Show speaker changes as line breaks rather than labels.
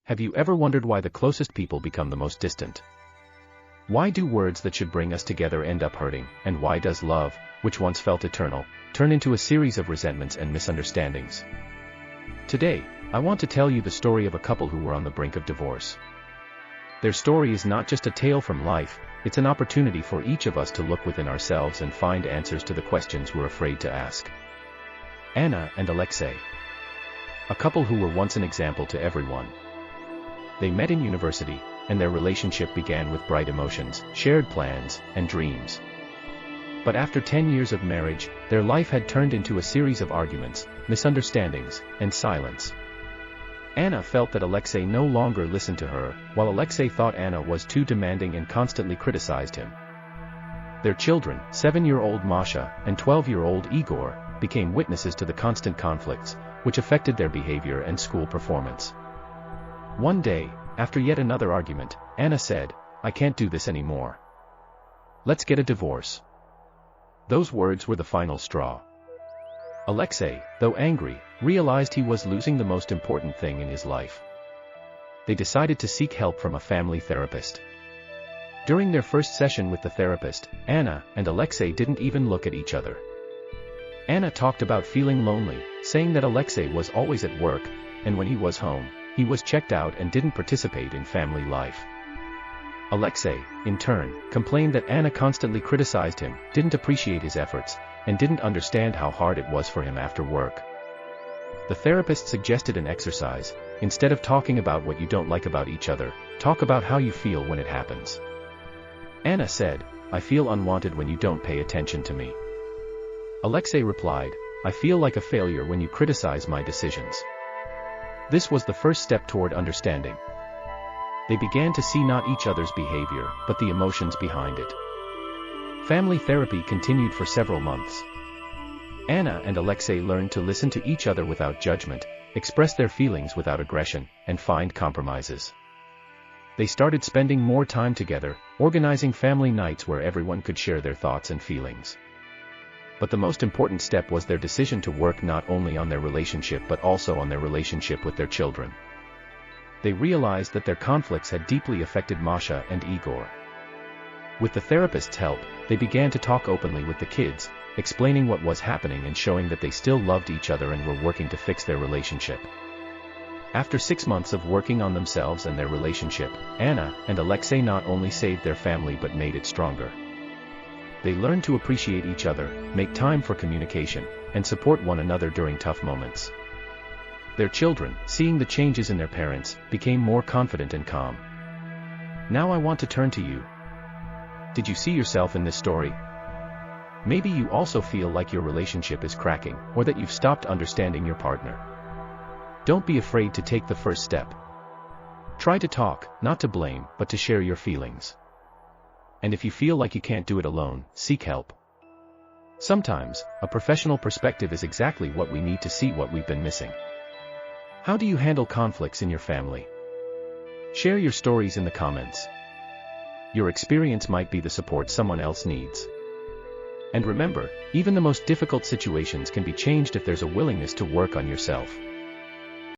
Have you ever wondered why the closest people become the most distant? Why do words that should bring us together end up hurting, and why does love, which once felt eternal, turn into a series of resentments and misunderstandings? Today, I want to tell you the story of a couple who were on the brink of divorce. Their story is not just a tale from life, it's an opportunity for each of us to look within ourselves and find answers to the questions we're afraid to ask. Anna and Alexei. A couple who were once an example to everyone. They met in university, and their relationship began with bright emotions, shared plans, and dreams. But after 10 years of marriage, their life had turned into a series of arguments, misunderstandings, and silence. Anna felt that Alexei no longer listened to her, while Alexei thought Anna was too demanding and constantly criticized him. Their children, 7-year-old Masha and 12-year-old Igor, became witnesses to the constant conflicts, which affected their behavior and school performance. One day, after yet another argument, Anna said, "I can't do this anymore. Let's get a divorce." Those words were the final straw. Alexei, though angry, realized he was losing the most important thing in his life. They decided to seek help from a family therapist. During their first session with the therapist, Anna and Alexei didn't even look at each other. Anna talked about feeling lonely, saying that Alexei was always at work, and when he was home, he was checked out and didn't participate in family life. Alexei, in turn, complained that Anna constantly criticized him, didn't appreciate his efforts, and didn't understand how hard it was for him after work. The therapist suggested an exercise: instead of talking about what you don't like about each other, talk about how you feel when it happens. Anna said, "I feel unwanted when you don't pay attention to me." Alexei replied, "I feel like a failure when you criticize my decisions." This was the first step toward understanding. They began to see not each other's behavior, but the emotions behind it. Family therapy continued for several months. Anna and Alexei learned to listen to each other without judgment, express their feelings without aggression, and find compromises. They started spending more time together, organizing family nights where everyone could share their thoughts and feelings. But the most important step was their decision to work not only on their relationship but also on their relationship with their children. They realized that their conflicts had deeply affected Masha and Igor. With the therapist's help, they began to talk openly with the kids, explaining what was happening and showing that they still loved each other and were working to fix their relationship. After 6 months of working on themselves and their relationship, Anna and Alexei not only saved their family but made it stronger. They learned to appreciate each other, make time for communication, and support one another during tough moments. Their children, seeing the changes in their parents, became more confident and calm. Now I want to turn to you. Did you see yourself in this story? Maybe you also feel like your relationship is cracking, or that you've stopped understanding your partner. Don't be afraid to take the first step. Try to talk, not to blame, but to share your feelings. And if you feel like you can't do it alone, seek help. Sometimes, a professional perspective is exactly what we need to see what we've been missing. How do you handle conflicts in your family? Share your stories in the comments. Your experience might be the support someone else needs. And remember, even the most difficult situations can be changed if there's a willingness to work on yourself.